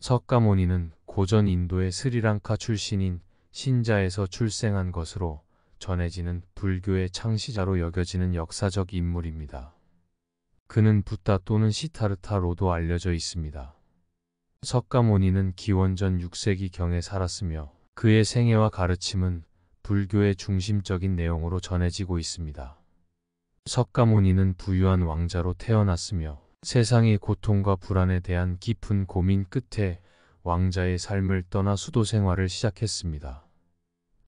석가모니는 고전 인도의 스리랑카 출신인 신자에서 출생한 것으로 전해지는 불교의 창시자로 여겨지는 역사적 인물입니다. 그는 붓다 또는 시타르타로도 알려져 있습니다. 석가모니는 기원전 6세기경에 살았으며 그의 생애와 가르침은 불교의 중심적인 내용으로 전해지고 있습니다. 석가모니는 부유한 왕자로 태어났으며 세상의 고통과 불안에 대한 깊은 고민 끝에 왕자의 삶을 떠나 수도 생활을 시작했습니다.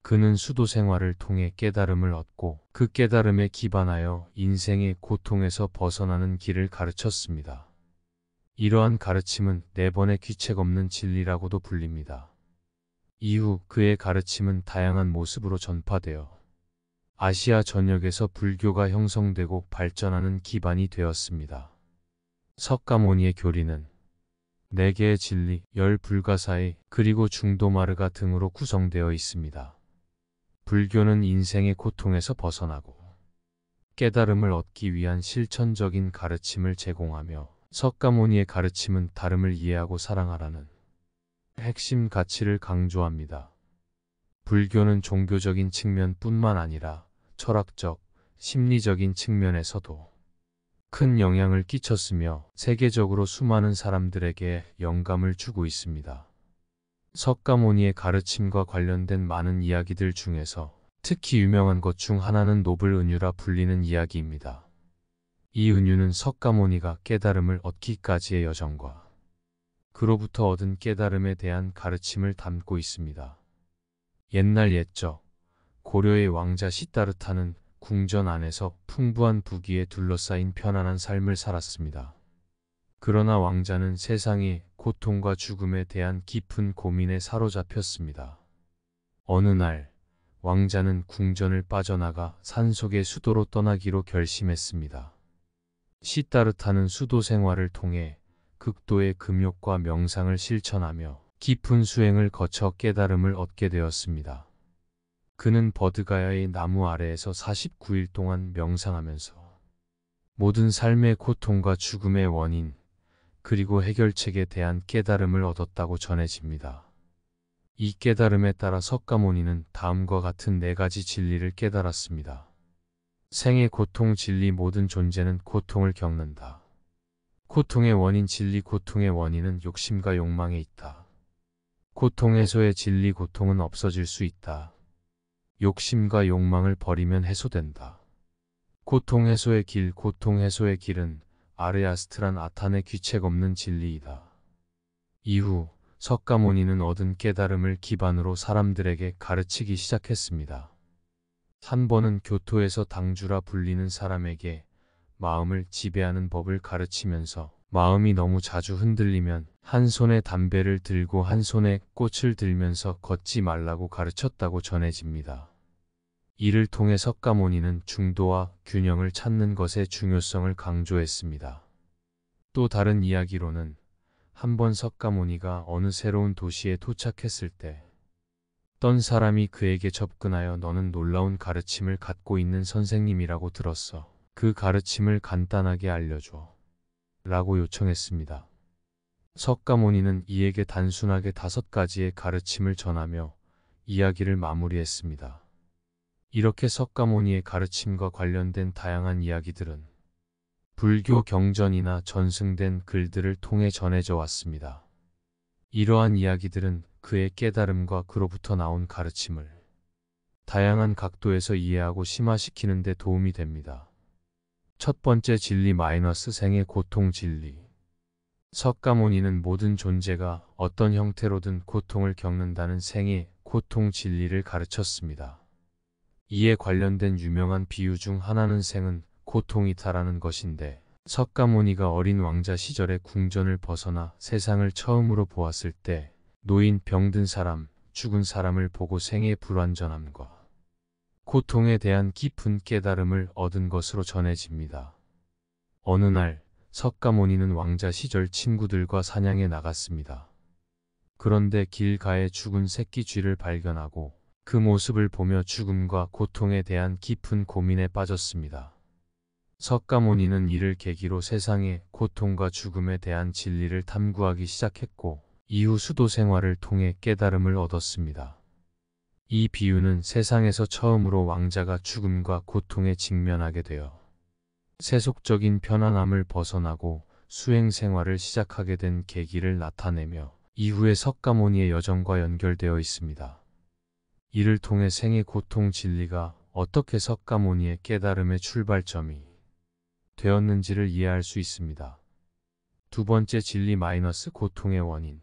그는 수도 생활을 통해 깨달음을 얻고 그 깨달음에 기반하여 인생의 고통에서 벗어나는 길을 가르쳤습니다. 이러한 가르침은 네 번의 귀책 없는 진리라고도 불립니다. 이후 그의 가르침은 다양한 모습으로 전파되어 아시아 전역에서 불교가 형성되고 발전하는 기반이 되었습니다. 석가모니의 교리는 4개의 진리, 10불가사의 그리고 중도마르가 등으로 구성되어 있습니다. 불교는 인생의 고통에서 벗어나고 깨달음을 얻기 위한 실천적인 가르침을 제공하며 석가모니의 가르침은 다름을 이해하고 사랑하라는 핵심 가치를 강조합니다. 불교는 종교적인 측면뿐만 아니라 철학적, 심리적인 측면에서도 큰 영향을 끼쳤으며 세계적으로 수많은 사람들에게 영감을 주고 있습니다. 석가모니의 가르침과 관련된 많은 이야기들 중에서 특히 유명한 것 중 하나는 노블 은유라 불리는 이야기입니다. 이 은유는 석가모니가 깨달음을 얻기까지의 여정과 그로부터 얻은 깨달음에 대한 가르침을 담고 있습니다. 옛날 옛적 고려의 왕자 시타르타는 궁전 안에서 풍부한 부귀에 둘러싸인 편안한 삶을 살았습니다. 그러나 왕자는 세상의 고통과 죽음에 대한 깊은 고민에 사로잡혔습니다. 어느 날 왕자는 궁전을 빠져나가 산속의 수도로 떠나기로 결심했습니다. 시타르타는 수도 생활을 통해 극도의 금욕과 명상을 실천하며 깊은 수행을 거쳐 깨달음을 얻게 되었습니다. 그는 버드가야의 나무 아래에서 49일 동안 명상하면서 모든 삶의 고통과 죽음의 원인, 그리고 해결책에 대한 깨달음을 얻었다고 전해집니다. 이 깨달음에 따라 석가모니는 다음과 같은 4가지 진리를 깨달았습니다. 생의 고통 진리 모든 존재는 고통을 겪는다. 고통의 원인 진리 고통의 원인은 욕심과 욕망에 있다. 고통 해소의 진리 고통은 없어질 수 있다. 욕심과 욕망을 버리면 해소된다. 고통 해소의 길 고통 해소의 길은 아르야스트란 아탄의 귀책 없는 진리이다. 이후 석가모니는 얻은 깨달음을 기반으로 사람들에게 가르치기 시작했습니다. 한 번은 교토에서 당주라 불리는 사람에게 마음을 지배하는 법을 가르치면서 마음이 너무 자주 흔들리면 한 손에 담배를 들고 한 손에 꽃을 들면서 걷지 말라고 가르쳤다고 전해집니다. 이를 통해 석가모니는 중도와 균형을 찾는 것의 중요성을 강조했습니다. 또 다른 이야기로는 한 번 석가모니가 어느 새로운 도시에 도착했을 때 어떤 사람이 그에게 접근하여 너는 놀라운 가르침을 갖고 있는 선생님이라고 들었어. 그 가르침을 간단하게 알려줘. 라고 요청했습니다. 석가모니는 이에게 단순하게 5가지의 가르침을 전하며 이야기를 마무리했습니다. 이렇게 석가모니의 가르침과 관련된 다양한 이야기들은 불교 경전이나 전승된 글들을 통해 전해져 왔습니다. 이러한 이야기들은 그의 깨달음과 그로부터 나온 가르침을 다양한 각도에서 이해하고 심화시키는 데 도움이 됩니다. 첫 번째 진리 생의 고통 진리. 석가모니는 모든 존재가 어떤 형태로든 고통을 겪는다는 생의 고통 진리를 가르쳤습니다. 이에 관련된 유명한 비유 중 하나는 생은 고통이다라는 것인데 석가모니가 어린 왕자 시절에 궁전을 벗어나 세상을 처음으로 보았을 때 노인, 병든 사람, 죽은 사람을 보고 생의 불완전함과 고통에 대한 깊은 깨달음을 얻은 것으로 전해집니다. 어느 날 석가모니는 왕자 시절 친구들과 사냥에 나갔습니다. 그런데 길가에 죽은 새끼 쥐를 발견하고 그 모습을 보며 죽음과 고통에 대한 깊은 고민에 빠졌습니다. 석가모니는 이를 계기로 세상의 고통과 죽음에 대한 진리를 탐구하기 시작했고 이후 수도 생활을 통해 깨달음을 얻었습니다. 이 비유는 세상에서 처음으로 왕자가 죽음과 고통에 직면하게 되어 세속적인 편안함을 벗어나고 수행 생활을 시작하게 된 계기를 나타내며 이후의 석가모니의 여정과 연결되어 있습니다. 이를 통해 생의 고통 진리가 어떻게 석가모니의 깨달음의 출발점이 되었는지를 이해할 수 있습니다. 두 번째 진리 마이너스 고통의 원인.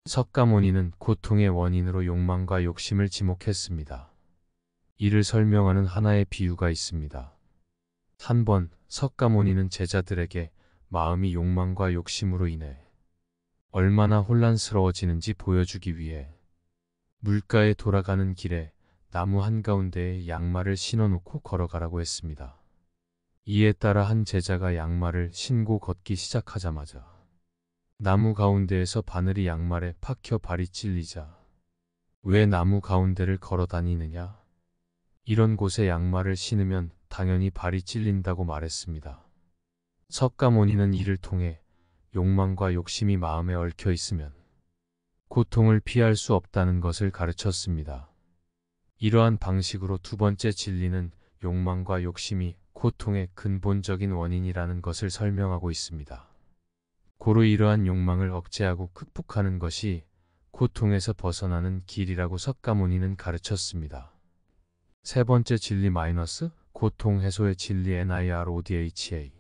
석가모니는 고통의 원인으로 욕망과 욕심을 지목했습니다. 이를 설명하는 하나의 비유가 있습니다. 한 번 석가모니는 제자들에게 마음이 욕망과 욕심으로 인해 얼마나 혼란스러워지는지 보여주기 위해 물가에 돌아가는 길에 나무 한가운데에 양말을 신어놓고 걸어가라고 했습니다. 이에 따라 한 제자가 양말을 신고 걷기 시작하자마자 나무 가운데에서 바늘이 양말에 박혀 발이 찔리자 왜 나무 가운데를 걸어 다니느냐? 이런 곳에 양말을 신으면 당연히 발이 찔린다고 말했습니다. 석가모니는 이를 통해 욕망과 욕심이 마음에 얽혀 있으면 고통을 피할 수 없다는 것을 가르쳤습니다. 이러한 방식으로 두 번째 진리는 욕망과 욕심이 고통의 근본적인 원인이라는 것을 설명하고 있습니다. 고로 이러한 욕망을 억제하고 극복하는 것이 고통에서 벗어나는 길이라고 석가모니는 가르쳤습니다. 세 번째 진리 마이너스 고통 해소의 진리 NIRODHA.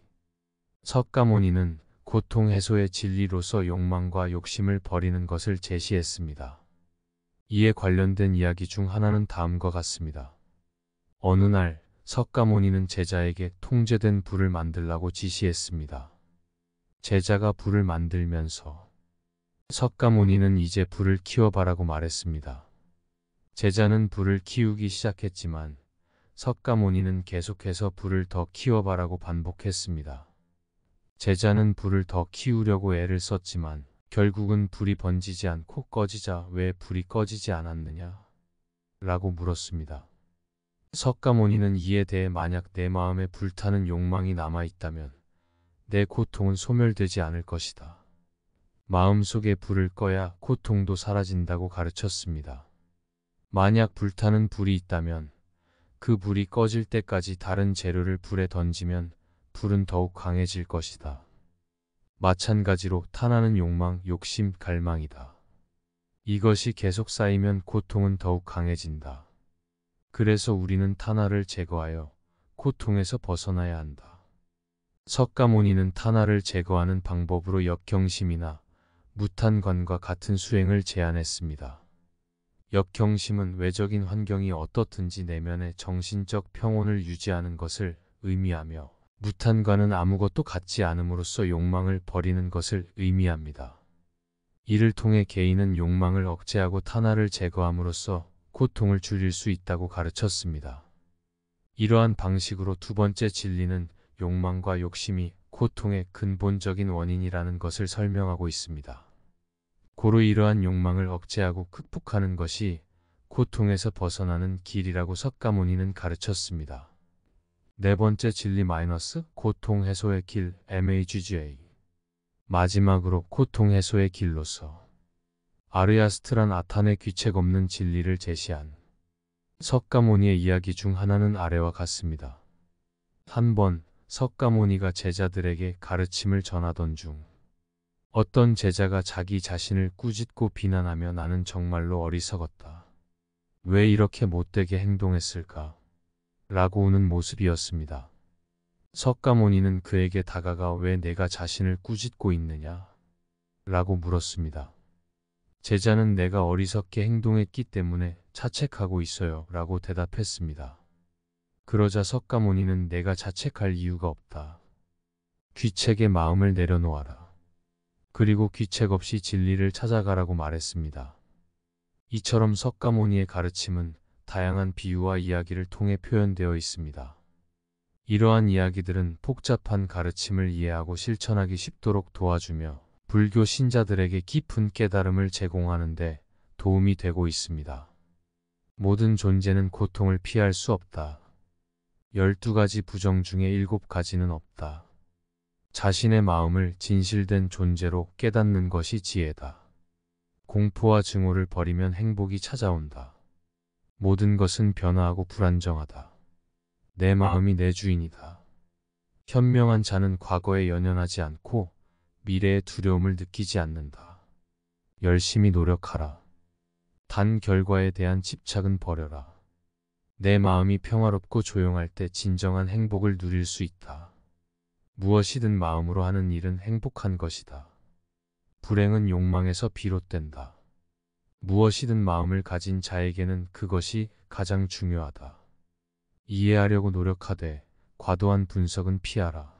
석가모니는 고통 해소의 진리로서 욕망과 욕심을 버리는 것을 제시했습니다. 이에 관련된 이야기 중 하나는 다음과 같습니다. 어느 날 석가모니는 제자에게 통제된 불을 만들라고 지시했습니다. 제자가 불을 만들면서 석가모니는 이제 불을 키워봐라고 말했습니다. 제자는 불을 키우기 시작했지만 석가모니는 계속해서 불을 더 키워봐라고 반복했습니다. 제자는 불을 더 키우려고 애를 썼지만 결국은 불이 번지지 않고 꺼지자 왜 불이 꺼지지 않았느냐? 라고 물었습니다. 석가모니는 이에 대해 만약 내 마음에 불타는 욕망이 남아있다면 내 고통은 소멸되지 않을 것이다. 마음속에 불을 꺼야 고통도 사라진다고 가르쳤습니다. 만약 불타는 불이 있다면 그 불이 꺼질 때까지 다른 재료를 불에 던지면 불은 더욱 강해질 것이다. 마찬가지로 탐하는 욕망, 욕심, 갈망이다. 이것이 계속 쌓이면 고통은 더욱 강해진다. 그래서 우리는 탐하를 제거하여 고통에서 벗어나야 한다. 석가모니는 탐하를 제거하는 방법으로 역경심이나 무탄관과 같은 수행을 제안했습니다. 역경심은 외적인 환경이 어떻든지 내면의 정신적 평온을 유지하는 것을 의미하며 무탄관은 아무것도 갖지 않음으로써 욕망을 버리는 것을 의미합니다. 이를 통해 개인은 욕망을 억제하고 탐하를 제거함으로써 고통을 줄일 수 있다고 가르쳤습니다. 이러한 방식으로 두 번째 진리는 욕망과 욕심이 고통의 근본적인 원인이라는 것을 설명하고 있습니다. 고로 이러한 욕망을 억제하고 극복하는 것이 고통에서 벗어나는 길이라고 석가모니는 가르쳤습니다. 네 번째 진리 마이너스 고통 해소의 길 MAGGA. 마지막으로 고통 해소의 길로서 아르야스트란 아탄의 귀책 없는 진리를 제시한 석가모니의 이야기 중 하나는 아래와 같습니다. 한 번 석가모니가 제자들에게 가르침을 전하던 중 어떤 제자가 자기 자신을 꾸짖고 비난하며 나는 정말로 어리석었다. 왜 이렇게 못되게 행동했을까? 라고 우는 모습이었습니다. 석가모니는 그에게 다가가 왜 내가 자신을 꾸짖고 있느냐? 라고 물었습니다. 제자는 내가 어리석게 행동했기 때문에 자책하고 있어요. 라고 대답했습니다. 그러자 석가모니는 내가 자책할 이유가 없다. 귀책의 마음을 내려놓아라. 그리고 귀책 없이 진리를 찾아가라고 말했습니다. 이처럼 석가모니의 가르침은 다양한 비유와 이야기를 통해 표현되어 있습니다. 이러한 이야기들은 복잡한 가르침을 이해하고 실천하기 쉽도록 도와주며 불교 신자들에게 깊은 깨달음을 제공하는 데 도움이 되고 있습니다. 모든 존재는 고통을 피할 수 없다. 12가지 부정 중에 7가지는 없다. 자신의 마음을 진실된 존재로 깨닫는 것이 지혜다. 공포와 증오를 버리면 행복이 찾아온다. 모든 것은 변화하고 불안정하다. 내 마음이 내 주인이다. 현명한 자는 과거에 연연하지 않고 미래의 두려움을 느끼지 않는다. 열심히 노력하라. 단 결과에 대한 집착은 버려라. 내 마음이 평화롭고 조용할 때 진정한 행복을 누릴 수 있다. 무엇이든 마음으로 하는 일은 행복한 것이다. 불행은 욕망에서 비롯된다. 무엇이든 마음을 가진 자에게는 그것이 가장 중요하다. 이해하려고 노력하되 과도한 분석은 피하라.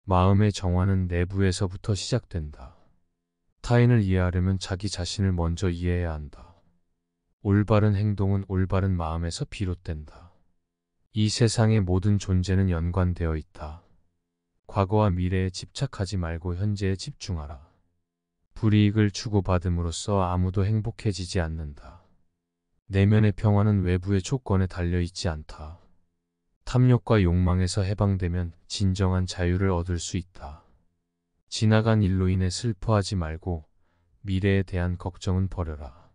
마음의 정화는 내부에서부터 시작된다. 타인을 이해하려면 자기 자신을 먼저 이해해야 한다. 올바른 행동은 올바른 마음에서 비롯된다. 이 세상의 모든 존재는 연관되어 있다. 과거와 미래에 집착하지 말고 현재에 집중하라. 불이익을 주고받음으로써 아무도 행복해지지 않는다. 내면의 평화는 외부의 조건에 달려있지 않다. 탐욕과 욕망에서 해방되면 진정한 자유를 얻을 수 있다. 지나간 일로 인해 슬퍼하지 말고 미래에 대한 걱정은 버려라.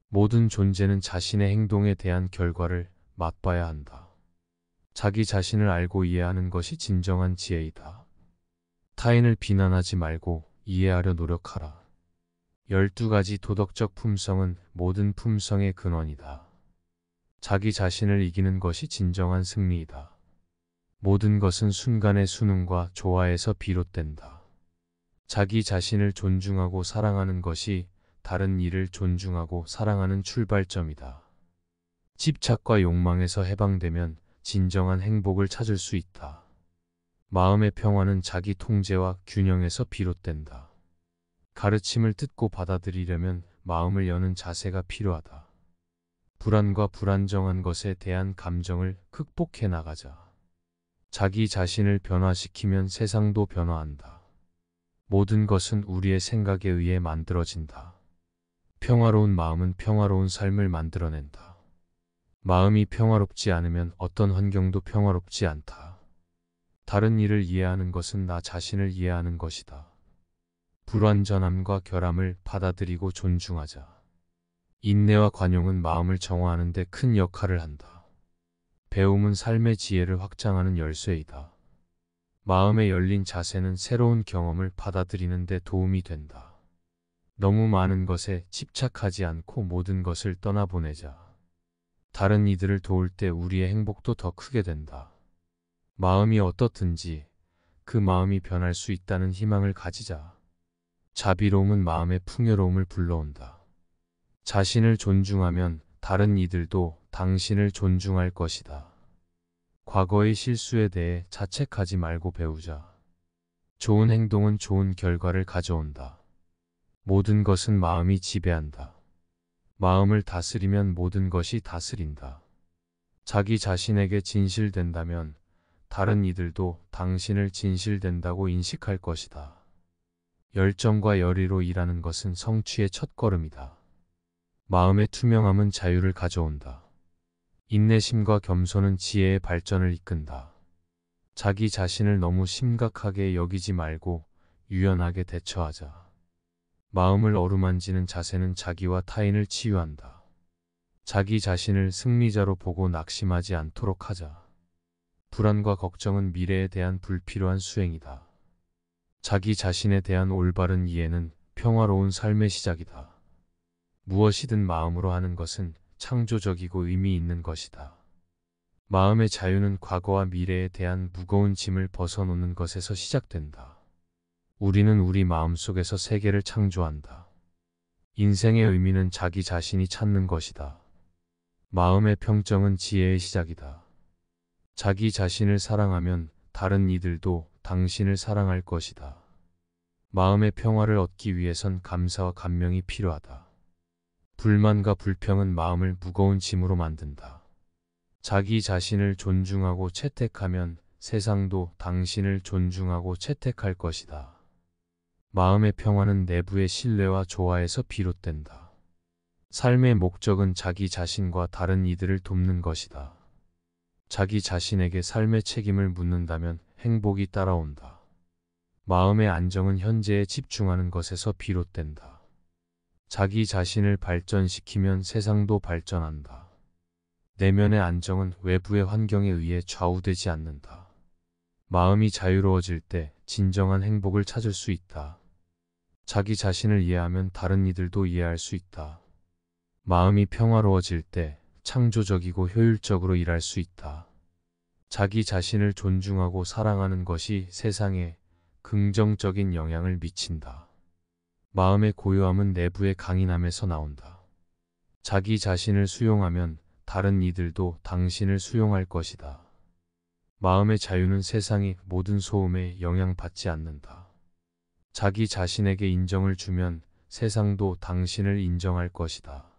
모든 존재는 자신의 행동에 대한 결과를 맛봐야 한다. 자기 자신을 알고 이해하는 것이 진정한 지혜이다. 타인을 비난하지 말고 이해하려 노력하라. 12가지 도덕적 품성은 모든 품성의 근원이다. 자기 자신을 이기는 것이 진정한 승리이다. 모든 것은 순간의 순응과 조화에서 비롯된다. 자기 자신을 존중하고 사랑하는 것이 다른 이를 존중하고 사랑하는 출발점이다. 집착과 욕망에서 해방되면 진정한 행복을 찾을 수 있다. 마음의 평화는 자기 통제와 균형에서 비롯된다. 가르침을 듣고 받아들이려면 마음을 여는 자세가 필요하다. 불안과 불안정한 것에 대한 감정을 극복해 나가자. 자기 자신을 변화시키면 세상도 변화한다. 모든 것은 우리의 생각에 의해 만들어진다. 평화로운 마음은 평화로운 삶을 만들어낸다. 마음이 평화롭지 않으면 어떤 환경도 평화롭지 않다. 다른 이를 이해하는 것은 나 자신을 이해하는 것이다. 불완전함과 결함을 받아들이고 존중하자. 인내와 관용은 마음을 정화하는 데 큰 역할을 한다. 배움은 삶의 지혜를 확장하는 열쇠이다. 마음에 열린 자세는 새로운 경험을 받아들이는 데 도움이 된다. 너무 많은 것에 집착하지 않고 모든 것을 떠나보내자. 다른 이들을 도울 때 우리의 행복도 더 크게 된다. 마음이 어떻든지 그 마음이 변할 수 있다는 희망을 가지자. 자비로움은 마음의 풍요로움을 불러온다. 자신을 존중하면 다른 이들도 당신을 존중할 것이다. 과거의 실수에 대해 자책하지 말고 배우자. 좋은 행동은 좋은 결과를 가져온다. 모든 것은 마음이 지배한다. 마음을 다스리면 모든 것이 다스린다. 자기 자신에게 진실된다면 다른 이들도 당신을 진실된다고 인식할 것이다. 열정과 열의로 일하는 것은 성취의 첫걸음이다. 마음의 투명함은 자유를 가져온다. 인내심과 겸손은 지혜의 발전을 이끈다. 자기 자신을 너무 심각하게 여기지 말고 유연하게 대처하자. 마음을 어루만지는 자세는 자기와 타인을 치유한다. 자기 자신을 승리자로 보고 낙심하지 않도록 하자. 불안과 걱정은 미래에 대한 불필요한 수행이다. 자기 자신에 대한 올바른 이해는 평화로운 삶의 시작이다. 무엇이든 마음으로 하는 것은 창조적이고 의미 있는 것이다. 마음의 자유는 과거와 미래에 대한 무거운 짐을 벗어놓는 것에서 시작된다. 우리는 우리 마음속에서 세계를 창조한다. 인생의 의미는 자기 자신이 찾는 것이다. 마음의 평정은 지혜의 시작이다. 자기 자신을 사랑하면 다른 이들도 당신을 사랑할 것이다. 마음의 평화를 얻기 위해선 감사와 감명이 필요하다. 불만과 불평은 마음을 무거운 짐으로 만든다. 자기 자신을 존중하고 채택하면 세상도 당신을 존중하고 채택할 것이다. 마음의 평화는 내부의 신뢰와 조화에서 비롯된다. 삶의 목적은 자기 자신과 다른 이들을 돕는 것이다. 자기 자신에게 삶의 책임을 묻는다면 행복이 따라온다. 마음의 안정은 현재에 집중하는 것에서 비롯된다. 자기 자신을 발전시키면 세상도 발전한다. 내면의 안정은 외부의 환경에 의해 좌우되지 않는다. 마음이 자유로워질 때 진정한 행복을 찾을 수 있다. 자기 자신을 이해하면 다른 이들도 이해할 수 있다. 마음이 평화로워질 때 창조적이고 효율적으로 일할 수 있다. 자기 자신을 존중하고 사랑하는 것이 세상에 긍정적인 영향을 미친다. 마음의 고요함은 내부의 강인함에서 나온다. 자기 자신을 수용하면 다른 이들도 당신을 수용할 것이다. 마음의 자유는 세상의 모든 소음에 영향받지 않는다. 자기 자신에게 인정을 주면 세상도 당신을 인정할 것이다.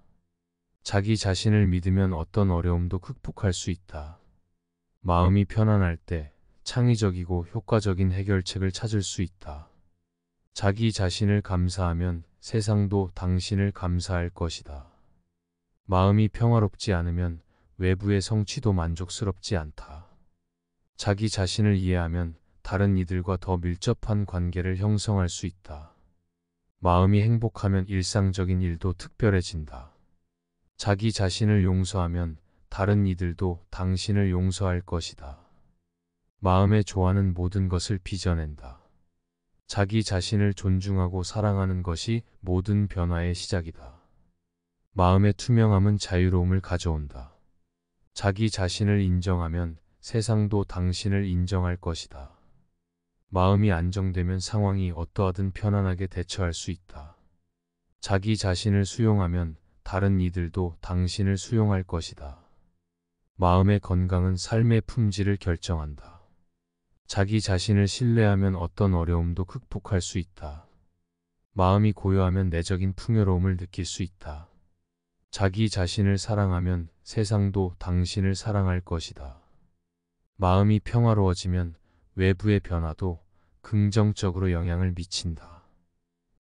자기 자신을 믿으면 어떤 어려움도 극복할 수 있다. 마음이 편안할 때 창의적이고 효과적인 해결책을 찾을 수 있다. 자기 자신을 감사하면 세상도 당신을 감사할 것이다. 마음이 평화롭지 않으면 외부의 성취도 만족스럽지 않다. 자기 자신을 이해하면 다른 이들과 더 밀접한 관계를 형성할 수 있다. 마음이 행복하면 일상적인 일도 특별해진다. 자기 자신을 용서하면 다른 이들도 당신을 용서할 것이다. 마음의 조화는 모든 것을 빚어낸다. 자기 자신을 존중하고 사랑하는 것이 모든 변화의 시작이다. 마음의 투명함은 자유로움을 가져온다. 자기 자신을 인정하면 세상도 당신을 인정할 것이다. 마음이 안정되면 상황이 어떠하든 편안하게 대처할 수 있다. 자기 자신을 수용하면 다른 이들도 당신을 수용할 것이다. 마음의 건강은 삶의 품질을 결정한다. 자기 자신을 신뢰하면 어떤 어려움도 극복할 수 있다. 마음이 고요하면 내적인 풍요로움을 느낄 수 있다. 자기 자신을 사랑하면 세상도 당신을 사랑할 것이다. 마음이 평화로워지면 외부의 변화도 긍정적으로 영향을 미친다.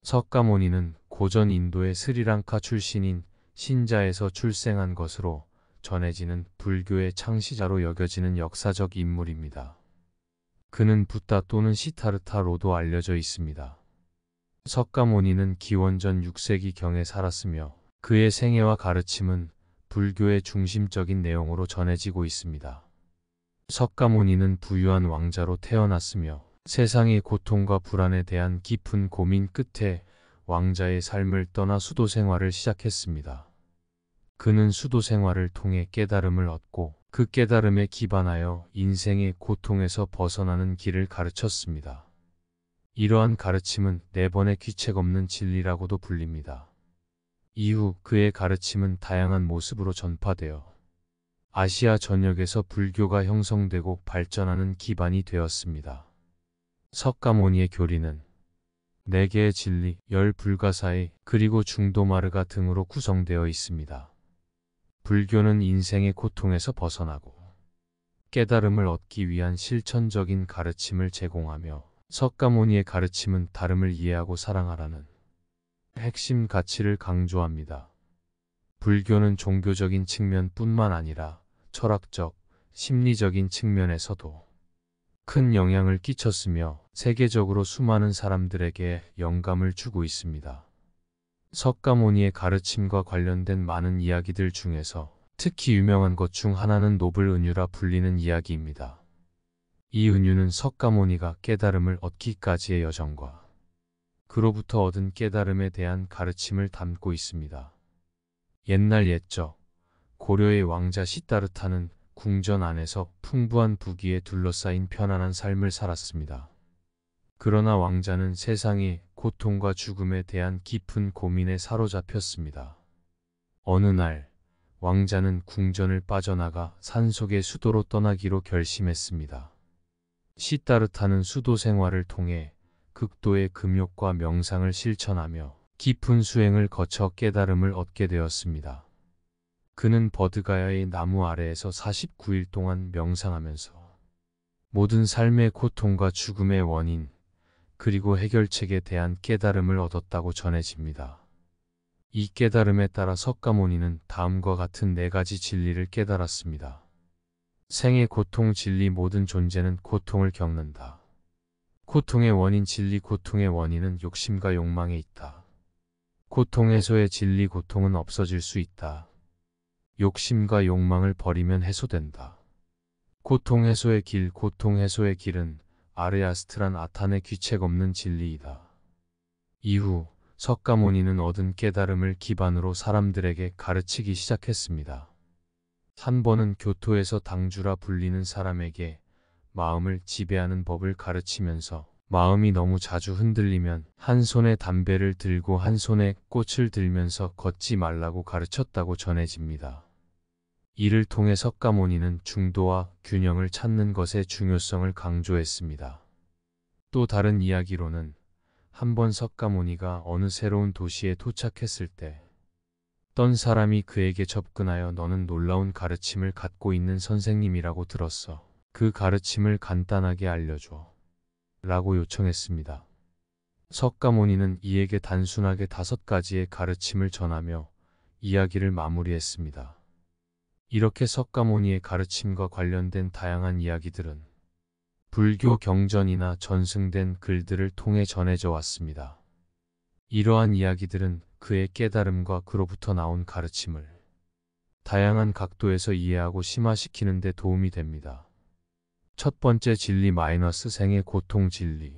석가모니는 고전 인도의 스리랑카 출신인 신자에서 출생한 것으로 전해지는 불교의 창시자로 여겨지는 역사적 인물입니다. 그는 붓다 또는 시타르타로도 알려져 있습니다. 석가모니는 기원전 6세기경에 살았으며 그의 생애와 가르침은 불교의 중심적인 내용으로 전해지고 있습니다. 석가모니는 부유한 왕자로 태어났으며 세상의 고통과 불안에 대한 깊은 고민 끝에 왕자의 삶을 떠나 수도 생활을 시작했습니다. 그는 수도 생활을 통해 깨달음을 얻고 그 깨달음에 기반하여 인생의 고통에서 벗어나는 길을 가르쳤습니다. 이러한 가르침은 네 번의 귀책 없는 진리라고도 불립니다. 이후 그의 가르침은 다양한 모습으로 전파되어 아시아 전역에서 불교가 형성되고 발전하는 기반이 되었습니다. 석가모니의 교리는 4개의 진리, 10불가사의 그리고 중도마르가 등으로 구성되어 있습니다. 불교는 인생의 고통에서 벗어나고 깨달음을 얻기 위한 실천적인 가르침을 제공하며 석가모니의 가르침은 다름을 이해하고 사랑하라는 핵심 가치를 강조합니다. 불교는 종교적인 측면뿐만 아니라 철학적, 심리적인 측면에서도 큰 영향을 끼쳤으며 세계적으로 수많은 사람들에게 영감을 주고 있습니다. 석가모니의 가르침과 관련된 많은 이야기들 중에서 특히 유명한 것 중 하나는 노블 은유라 불리는 이야기입니다. 이 은유는 석가모니가 깨달음을 얻기까지의 여정과 그로부터 얻은 깨달음에 대한 가르침을 담고 있습니다. 옛날 옛적 고려의 왕자 시타르타는 궁전 안에서 풍부한 부귀에 둘러싸인 편안한 삶을 살았습니다. 그러나 왕자는 세상의 고통과 죽음에 대한 깊은 고민에 사로잡혔습니다. 어느 날 왕자는 궁전을 빠져나가 산속의 수도로 떠나기로 결심했습니다. 시타르타는 수도 생활을 통해 극도의 금욕과 명상을 실천하며 깊은 수행을 거쳐 깨달음을 얻게 되었습니다. 그는 버드가야의 나무 아래에서 49일 동안 명상하면서 모든 삶의 고통과 죽음의 원인, 그리고 해결책에 대한 깨달음을 얻었다고 전해집니다. 이 깨달음에 따라 석가모니는 다음과 같은 4가지 진리를 깨달았습니다. 생의 고통 진리 모든 존재는 고통을 겪는다. 고통의 원인 진리 고통의 원인은 욕심과 욕망에 있다. 고통 해소의 진리. 고통은 없어질 수 있다. 욕심과 욕망을 버리면 해소된다. 고통 해소의 길. 고통 해소의 길은 아르야스트란 아탄의 귀책 없는 진리이다. 이후 석가모니는 얻은 깨달음을 기반으로 사람들에게 가르치기 시작했습니다. 한 번은 교토에서 당주라 불리는 사람에게 마음을 지배하는 법을 가르치면서 마음이 너무 자주 흔들리면 한 손에 담배를 들고 한 손에 꽃을 들면서 걷지 말라고 가르쳤다고 전해집니다. 이를 통해 석가모니는 중도와 균형을 찾는 것의 중요성을 강조했습니다. 또 다른 이야기로는 한 번 석가모니가 어느 새로운 도시에 도착했을 때 어떤 사람이 그에게 접근하여 너는 놀라운 가르침을 갖고 있는 선생님이라고 들었어. 그 가르침을 간단하게 알려줘. 라고 요청했습니다. 석가모니는 이에게 단순하게 5가지의 가르침을 전하며 이야기를 마무리했습니다. 이렇게 석가모니의 가르침과 관련된 다양한 이야기들은 불교 경전이나 전승된 글들을 통해 전해져 왔습니다. 이러한 이야기들은 그의 깨달음과 그로부터 나온 가르침을 다양한 각도에서 이해하고 심화시키는 데 도움이 됩니다. 첫 번째 진리 생의 고통 진리.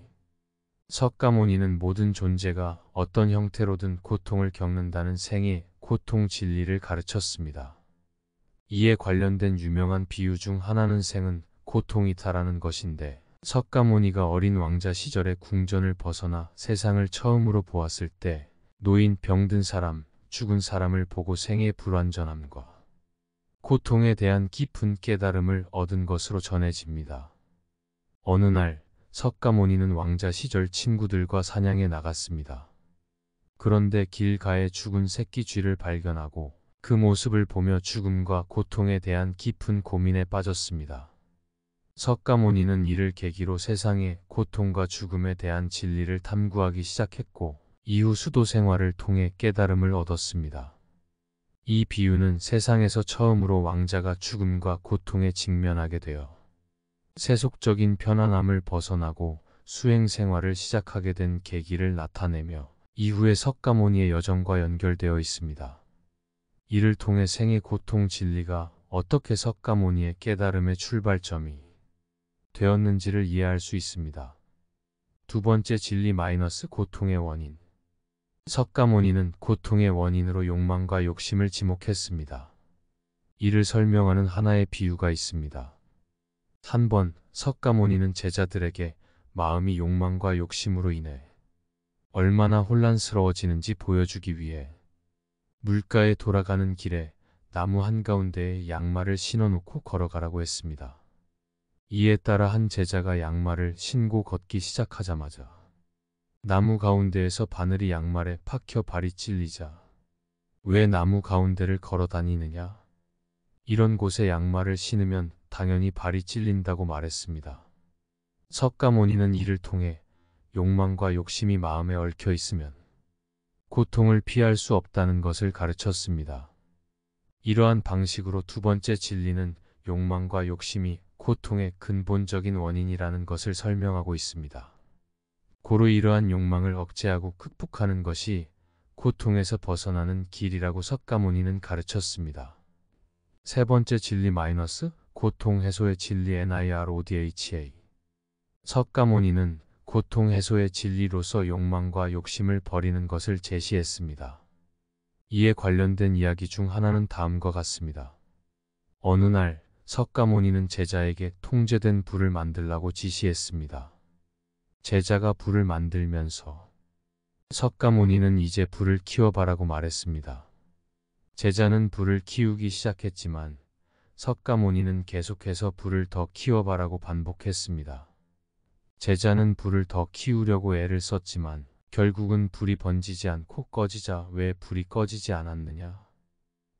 석가모니는 모든 존재가 어떤 형태로든 고통을 겪는다는 생의 고통 진리를 가르쳤습니다. 이에 관련된 유명한 비유 중 하나는 생은 고통이다라는 것인데, 석가모니가 어린 왕자 시절에 궁전을 벗어나 세상을 처음으로 보았을 때 노인, 병든 사람, 죽은 사람을 보고 생의 불완전함과 고통에 대한 깊은 깨달음을 얻은 것으로 전해집니다. 어느 날 석가모니는 왕자 시절 친구들과 사냥에 나갔습니다. 그런데 길가에 죽은 새끼 쥐를 발견하고 그 모습을 보며 죽음과 고통에 대한 깊은 고민에 빠졌습니다. 석가모니는 이를 계기로 세상의 고통과 죽음에 대한 진리를 탐구하기 시작했고, 이후 수도 생활을 통해 깨달음을 얻었습니다. 이 비유는 세상에서 처음으로 왕자가 죽음과 고통에 직면하게 되어 세속적인 편안함을 벗어나고 수행 생활을 시작하게 된 계기를 나타내며 이후의 석가모니의 여정과 연결되어 있습니다. 이를 통해 생의 고통 진리가 어떻게 석가모니의 깨달음의 출발점이 되었는지를 이해할 수 있습니다. 두 번째 진리 고통의 원인. 석가모니는 고통의 원인으로 욕망과 욕심을 지목했습니다. 이를 설명하는 하나의 비유가 있습니다. 한 번 석가모니는 제자들에게 마음이 욕망과 욕심으로 인해 얼마나 혼란스러워지는지 보여주기 위해 물가에 돌아가는 길에 나무 한가운데에 양말을 신어놓고 걸어가라고 했습니다. 이에 따라 한 제자가 양말을 신고 걷기 시작하자마자 나무 가운데에서 바늘이 양말에 박혀 발이 찔리자 왜 나무 가운데를 걸어 다니느냐? 이런 곳에 양말을 신으면 당연히 발이 찔린다고 말했습니다. 석가모니는 이를 통해 욕망과 욕심이 마음에 얽혀 있으면 고통을 피할 수 없다는 것을 가르쳤습니다. 이러한 방식으로 두 번째 진리는 욕망과 욕심이 고통의 근본적인 원인이라는 것을 설명하고 있습니다. 고로 이러한 욕망을 억제하고 극복하는 것이 고통에서 벗어나는 길이라고 석가모니는 가르쳤습니다. 세 번째 진리 고통 해소의 진리 NIRODHA. 석가모니는 고통 해소의 진리로서 욕망과 욕심을 버리는 것을 제시했습니다. 이에 관련된 이야기 중 하나는 다음과 같습니다. 어느 날 석가모니는 제자에게 통제된 불을 만들라고 지시했습니다. 제자가 불을 만들면서 석가모니는 이제 불을 키워봐라고 말했습니다. 제자는 불을 키우기 시작했지만 석가모니는 계속해서 불을 더 키워봐라고 반복했습니다. 제자는 불을 더 키우려고 애를 썼지만 결국은 불이 번지지 않고 꺼지자 왜 불이 꺼지지 않았느냐?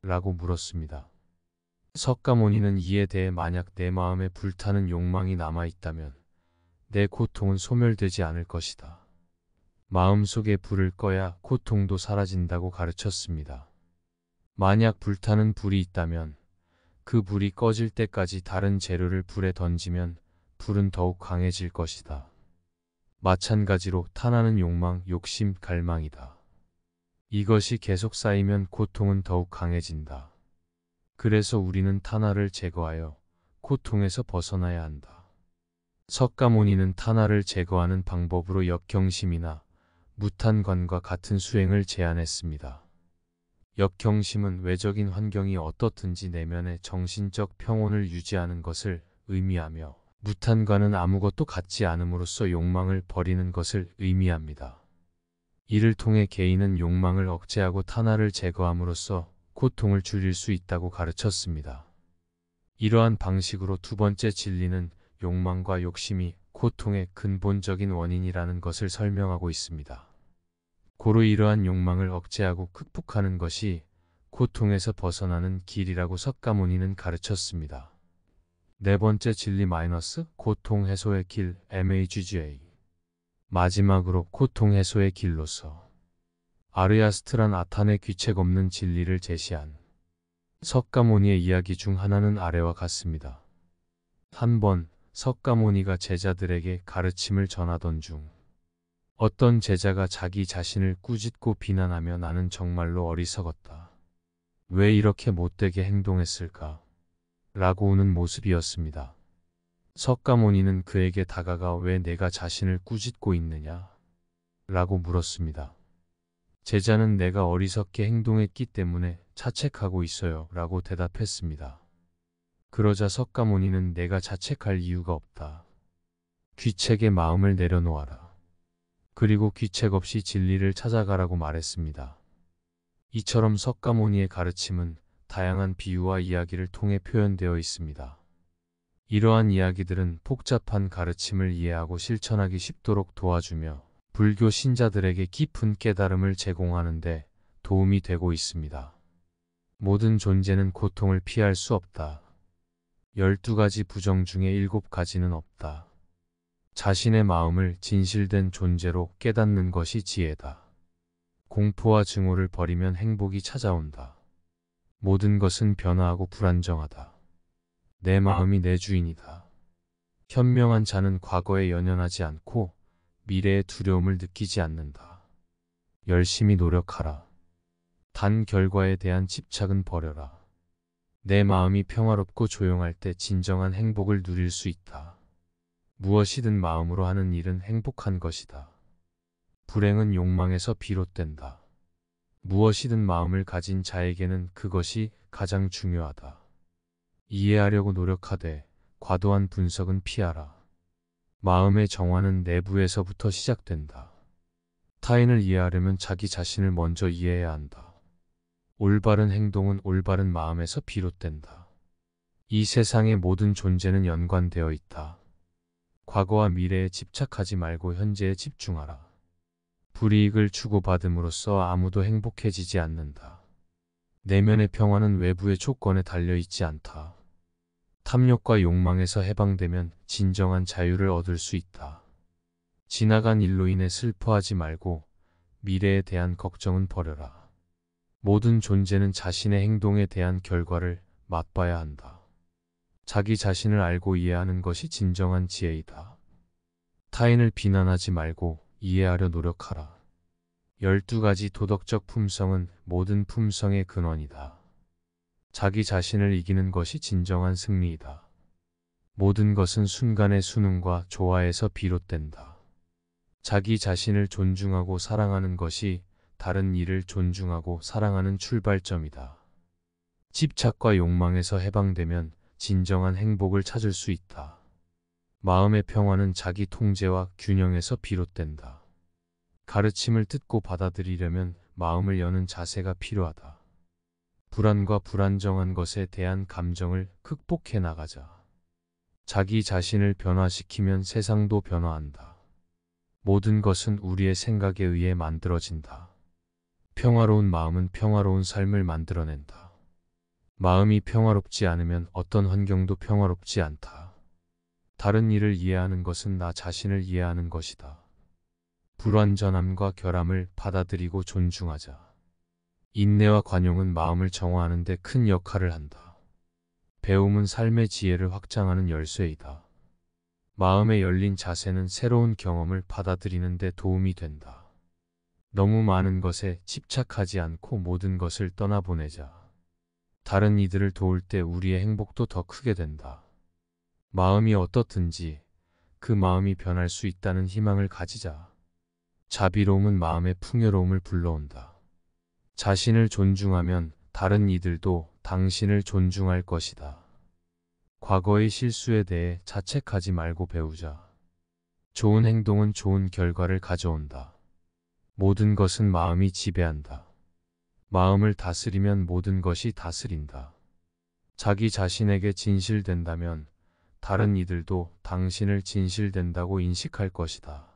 라고 물었습니다. 석가모니는 이에 대해 만약 내 마음에 불타는 욕망이 남아있다면 내 고통은 소멸되지 않을 것이다. 마음속에 불을 꺼야 고통도 사라진다고 가르쳤습니다. 만약 불타는 불이 있다면 그 불이 꺼질 때까지 다른 재료를 불에 던지면 불은 더욱 강해질 것이다. 마찬가지로 탄하는 욕망, 욕심, 갈망이다. 이것이 계속 쌓이면 고통은 더욱 강해진다. 그래서 우리는 탄화를 제거하여 고통에서 벗어나야 한다. 석가모니는 탄화를 제거하는 방법으로 역경심이나 무탄관과 같은 수행을 제안했습니다. 역경심은 외적인 환경이 어떻든지 내면의 정신적 평온을 유지하는 것을 의미하며, 무탄관은 아무것도 갖지 않음으로써 욕망을 버리는 것을 의미합니다. 이를 통해 개인은 욕망을 억제하고 탄화를 제거함으로써 고통을 줄일 수 있다고 가르쳤습니다. 이러한 방식으로 두 번째 진리는 욕망과 욕심이 고통의 근본적인 원인이라는 것을 설명하고 있습니다. 고로 이러한 욕망을 억제하고 극복하는 것이 고통에서 벗어나는 길이라고 석가모니는 가르쳤습니다. 네 번째 진리 고통 해소의 길 MAGGA. 마지막으로 고통 해소의 길로서 아르야스트란 아탄의 귀책 없는 진리를 제시한 석가모니의 이야기 중 하나는 아래와 같습니다. 한 번 석가모니가 제자들에게 가르침을 전하던 중 어떤 제자가 자기 자신을 꾸짖고 비난하며 나는 정말로 어리석었다. 왜 이렇게 못되게 행동했을까? 라고 우는 모습이었습니다. 석가모니는 그에게 다가가 왜 내가 자신을 꾸짖고 있느냐? 라고 물었습니다. 제자는 내가 어리석게 행동했기 때문에 자책하고 있어요. 라고 대답했습니다. 그러자 석가모니는 내가 자책할 이유가 없다. 귀책의 마음을 내려놓아라. 그리고 귀책 없이 진리를 찾아가라고 말했습니다. 이처럼 석가모니의 가르침은 다양한 비유와 이야기를 통해 표현되어 있습니다. 이러한 이야기들은 복잡한 가르침을 이해하고 실천하기 쉽도록 도와주며 불교 신자들에게 깊은 깨달음을 제공하는 데 도움이 되고 있습니다. 모든 존재는 고통을 피할 수 없다. 12가지 부정 중에 7가지는 없다. 자신의 마음을 진실된 존재로 깨닫는 것이 지혜다. 공포와 증오를 버리면 행복이 찾아온다. 모든 것은 변화하고 불안정하다. 내 마음이 내 주인이다. 현명한 자는 과거에 연연하지 않고 미래의 두려움을 느끼지 않는다. 열심히 노력하라. 단 결과에 대한 집착은 버려라. 내 마음이 평화롭고 조용할 때 진정한 행복을 누릴 수 있다. 무엇이든 마음으로 하는 일은 행복한 것이다. 불행은 욕망에서 비롯된다. 무엇이든 마음을 가진 자에게는 그것이 가장 중요하다. 이해하려고 노력하되 과도한 분석은 피하라. 마음의 정화는 내부에서부터 시작된다. 타인을 이해하려면 자기 자신을 먼저 이해해야 한다. 올바른 행동은 올바른 마음에서 비롯된다. 이 세상의 모든 존재는 연관되어 있다. 과거와 미래에 집착하지 말고 현재에 집중하라. 불이익을 주고받음으로써 아무도 행복해지지 않는다. 내면의 평화는 외부의 조건에 달려있지 않다. 탐욕과 욕망에서 해방되면 진정한 자유를 얻을 수 있다. 지나간 일로 인해 슬퍼하지 말고 미래에 대한 걱정은 버려라. 모든 존재는 자신의 행동에 대한 결과를 맛봐야 한다. 자기 자신을 알고 이해하는 것이 진정한 지혜이다. 타인을 비난하지 말고 이해하려 노력하라. 12가지 도덕적 품성은 모든 품성의 근원이다. 자기 자신을 이기는 것이 진정한 승리이다. 모든 것은 순간의 순응과 조화에서 비롯된다. 자기 자신을 존중하고 사랑하는 것이 다른 이를 존중하고 사랑하는 출발점이다. 집착과 욕망에서 해방되면 진정한 행복을 찾을 수 있다. 마음의 평화는 자기 통제와 균형에서 비롯된다. 가르침을 듣고 받아들이려면 마음을 여는 자세가 필요하다. 불안과 불안정한 것에 대한 감정을 극복해 나가자. 자기 자신을 변화시키면 세상도 변화한다. 모든 것은 우리의 생각에 의해 만들어진다. 평화로운 마음은 평화로운 삶을 만들어낸다. 마음이 평화롭지 않으면 어떤 환경도 평화롭지 않다. 다른 이를 이해하는 것은 나 자신을 이해하는 것이다. 불완전함과 결함을 받아들이고 존중하자. 인내와 관용은 마음을 정화하는 데 큰 역할을 한다. 배움은 삶의 지혜를 확장하는 열쇠이다. 마음에 열린 자세는 새로운 경험을 받아들이는 데 도움이 된다. 너무 많은 것에 집착하지 않고 모든 것을 떠나보내자. 다른 이들을 도울 때 우리의 행복도 더 크게 된다. 마음이 어떻든지 그 마음이 변할 수 있다는 희망을 가지자. 자비로움은 마음의 풍요로움을 불러온다. 자신을 존중하면 다른 이들도 당신을 존중할 것이다. 과거의 실수에 대해 자책하지 말고 배우자. 좋은 행동은 좋은 결과를 가져온다. 모든 것은 마음이 지배한다. 마음을 다스리면 모든 것이 다스린다. 자기 자신에게 진실된다면 다른 이들도 당신을 진실된다고 인식할 것이다.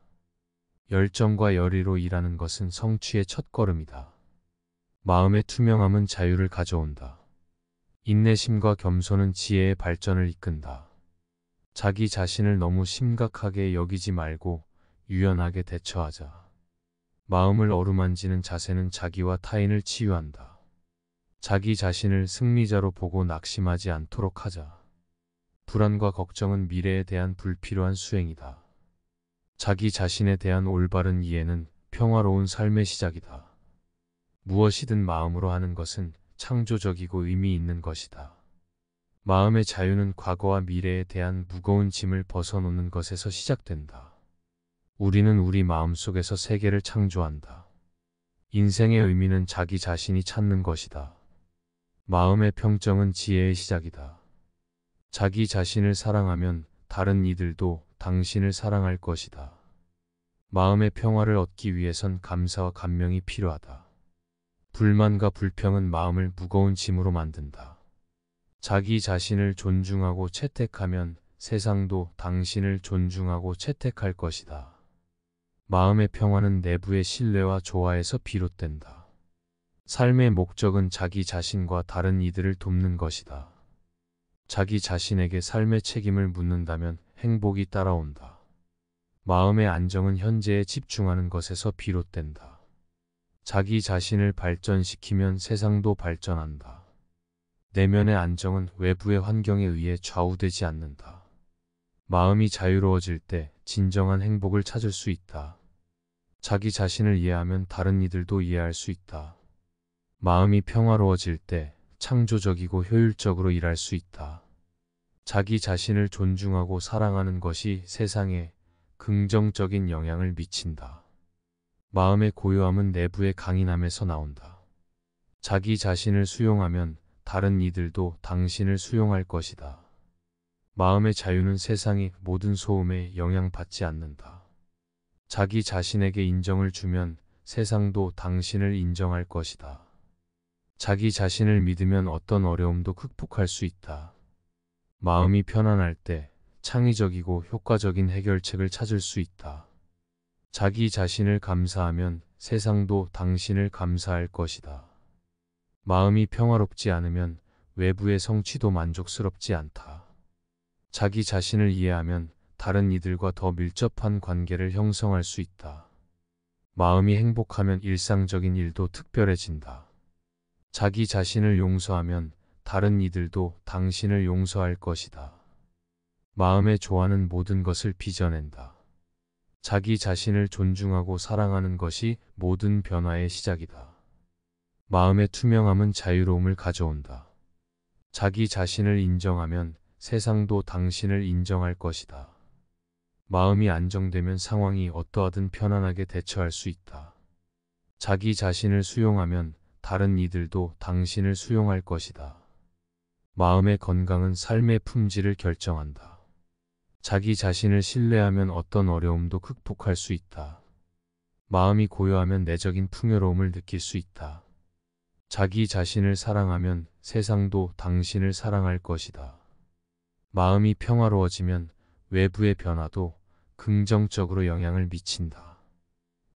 열정과 열의로 일하는 것은 성취의 첫걸음이다. 마음의 투명함은 자유를 가져온다. 인내심과 겸손은 지혜의 발전을 이끈다. 자기 자신을 너무 심각하게 여기지 말고 유연하게 대처하자. 마음을 어루만지는 자세는 자기와 타인을 치유한다. 자기 자신을 승리자로 보고 낙심하지 않도록 하자. 불안과 걱정은 미래에 대한 불필요한 수행이다. 자기 자신에 대한 올바른 이해는 평화로운 삶의 시작이다. 무엇이든 마음으로 하는 것은 창조적이고 의미 있는 것이다. 마음의 자유는 과거와 미래에 대한 무거운 짐을 벗어놓는 것에서 시작된다. 우리는 우리 마음속에서 세계를 창조한다. 인생의 의미는 자기 자신이 찾는 것이다. 마음의 평정은 지혜의 시작이다. 자기 자신을 사랑하면 다른 이들도 당신을 사랑할 것이다. 마음의 평화를 얻기 위해선 감사와 감명이 필요하다. 불만과 불평은 마음을 무거운 짐으로 만든다. 자기 자신을 존중하고 채택하면 세상도 당신을 존중하고 채택할 것이다. 마음의 평화는 내부의 신뢰와 조화에서 비롯된다. 삶의 목적은 자기 자신과 다른 이들을 돕는 것이다. 자기 자신에게 삶의 책임을 묻는다면 행복이 따라온다. 마음의 안정은 현재에 집중하는 것에서 비롯된다. 자기 자신을 발전시키면 세상도 발전한다. 내면의 안정은 외부의 환경에 의해 좌우되지 않는다. 마음이 자유로워질 때 진정한 행복을 찾을 수 있다. 자기 자신을 이해하면 다른 이들도 이해할 수 있다. 마음이 평화로워질 때 창조적이고 효율적으로 일할 수 있다. 자기 자신을 존중하고 사랑하는 것이 세상에 긍정적인 영향을 미친다. 마음의 고요함은 내부의 강인함에서 나온다. 자기 자신을 수용하면 다른 이들도 당신을 수용할 것이다. 마음의 자유는 세상의 모든 소음에 영향받지 않는다. 자기 자신에게 인정을 주면 세상도 당신을 인정할 것이다. 자기 자신을 믿으면 어떤 어려움도 극복할 수 있다. 마음이 편안할 때 창의적이고 효과적인 해결책을 찾을 수 있다. 자기 자신을 감사하면 세상도 당신을 감사할 것이다. 마음이 평화롭지 않으면 외부의 성취도 만족스럽지 않다. 자기 자신을 이해하면 다른 이들과 더 밀접한 관계를 형성할 수 있다. 마음이 행복하면 일상적인 일도 특별해진다. 자기 자신을 용서하면 다른 이들도 당신을 용서할 것이다. 마음의 조화는 모든 것을 빚어낸다. 자기 자신을 존중하고 사랑하는 것이 모든 변화의 시작이다. 마음의 투명함은 자유로움을 가져온다. 자기 자신을 인정하면 세상도 당신을 인정할 것이다. 마음이 안정되면 상황이 어떠하든 편안하게 대처할 수 있다. 자기 자신을 수용하면 다른 이들도 당신을 수용할 것이다. 마음의 건강은 삶의 품질을 결정한다. 자기 자신을 신뢰하면 어떤 어려움도 극복할 수 있다. 마음이 고요하면 내적인 풍요로움을 느낄 수 있다. 자기 자신을 사랑하면 세상도 당신을 사랑할 것이다. 마음이 평화로워지면 외부의 변화도 긍정적으로 영향을 미친다.